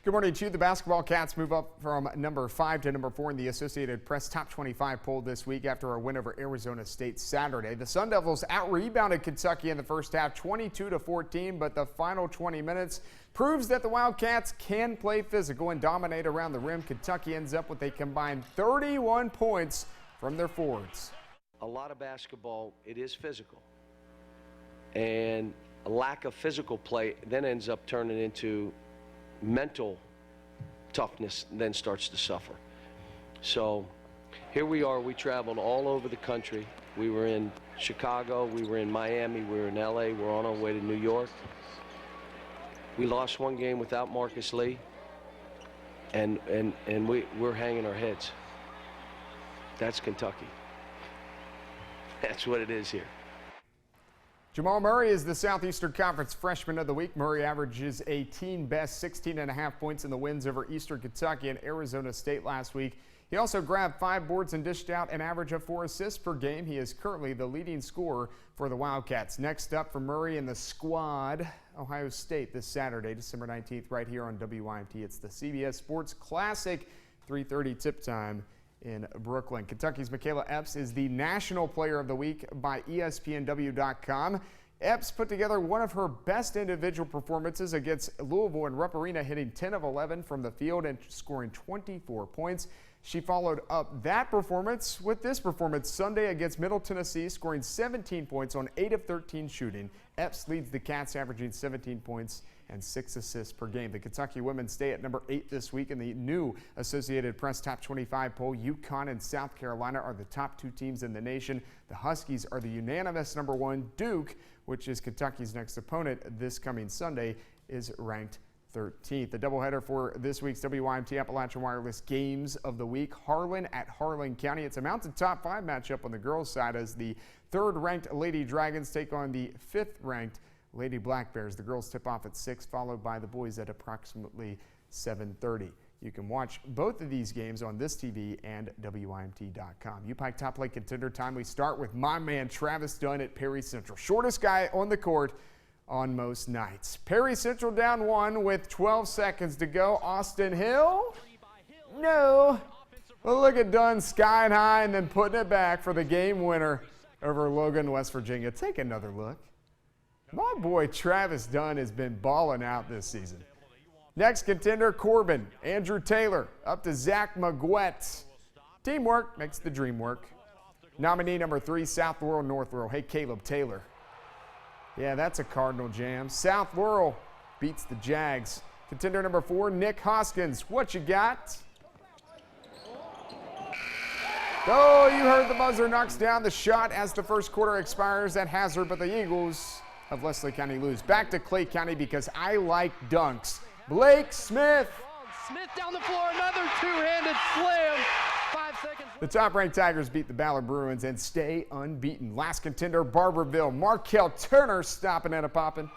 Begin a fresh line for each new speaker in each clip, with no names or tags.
Good morning to you. The basketball Cats move up from number 5 to number 4 in the Associated Press Top 25 poll this week after a win over Arizona State Saturday. The Sun Devils out-rebounded Kentucky in the first half 22-14, but the final 20 minutes proves that the Wildcats can play physical and dominate around the rim. Kentucky ends up with a combined 31 points from their forwards.
A lot of basketball, it is physical. And a lack of physical play then ends up turning into mental toughness, then starts to suffer. So here we are. We traveled all over the country. We were in Chicago, we were in Miami, we were in LA, we're on our way to New York. We lost one game without Marcus Lee, and we're hanging our heads. That's Kentucky. That's what it is here.
Jamal Murray is the Southeastern Conference Freshman of the Week. Murray averages a team-best 16.5 points in the wins over Eastern Kentucky and Arizona State last week. He also grabbed 5 boards and dished out an average of 4 assists per game. He is currently the leading scorer for the Wildcats. Next up for Murray and the squad, Ohio State this Saturday, December 19th, right here on WYMT. It's the CBS Sports Classic, 3:30 tip time in Brooklyn. Kentucky's Michaela Epps is the National Player of the Week by ESPNW.com. Epps put together one of her best individual performances against Louisville in Rupp Arena, hitting 10 of 11 from the field and scoring 24 points. She followed up that performance with this performance Sunday against Middle Tennessee, scoring 17 points on 8 of 13 shooting. Epps leads the Cats, averaging 17 points and 6 assists per game. The Kentucky women stay at number 8 this week in the new Associated Press Top 25 poll. UConn and South Carolina are the top 2 teams in the nation. The Huskies are the unanimous number 1. Duke, which is Kentucky's next opponent this coming Sunday, is ranked 13th. The doubleheader for this week's WYMT Appalachian Wireless Games of the Week. Harlan at Harlan County. It's a Mountain Top 5 matchup on the girls' side as the 3rd-ranked Lady Dragons take on the 5th-ranked Lady Black Bears. The girls tip off at 6, followed by the boys at approximately 7:30. You can watch both of these games on this TV and WYMT.com. UPike Top Plate Contender time. We start with my man Travis Dunn at Perry Central. Shortest guy on the court on most nights. Perry Central down 1 with 12 seconds to go. Austin Hill? No. Well, look at Dunn skying high and then putting it back for the game winner over Logan, West Virginia. Take another look. My boy Travis Dunn has been balling out this season. Next contender, Corbin. Andrew Taylor up to Zach McGuett. Teamwork makes the dream work. Nominee number 3, South Laurel, North Laurel. Hey, Caleb Taylor. Yeah, that's a Cardinal jam. South Laurel beats the Jags. Contender number 4, Nick Hoskins. What you got? Oh, you heard the buzzer. Knocks down the shot as the first quarter expires at hazard, but the Eagles of Leslie County lose. Back to Clay County because I like dunks. Blake Smith.
Smith down the floor, another two-handed slam. 5 seconds.
The top-ranked Tigers beat the Ballard Bruins and stay unbeaten. Last contender, Barberville. Markel Turner stopping at a poppin'.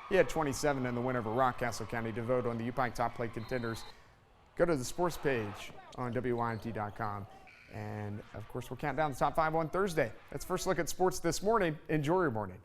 He had 27 in the win over Rockcastle County. To vote on the UPike Top Plate Contenders, go to the sports page on WYMT.com. And, of course, we'll count down the top 5 on Thursday. That's First Look at Sports this morning. Enjoy your morning.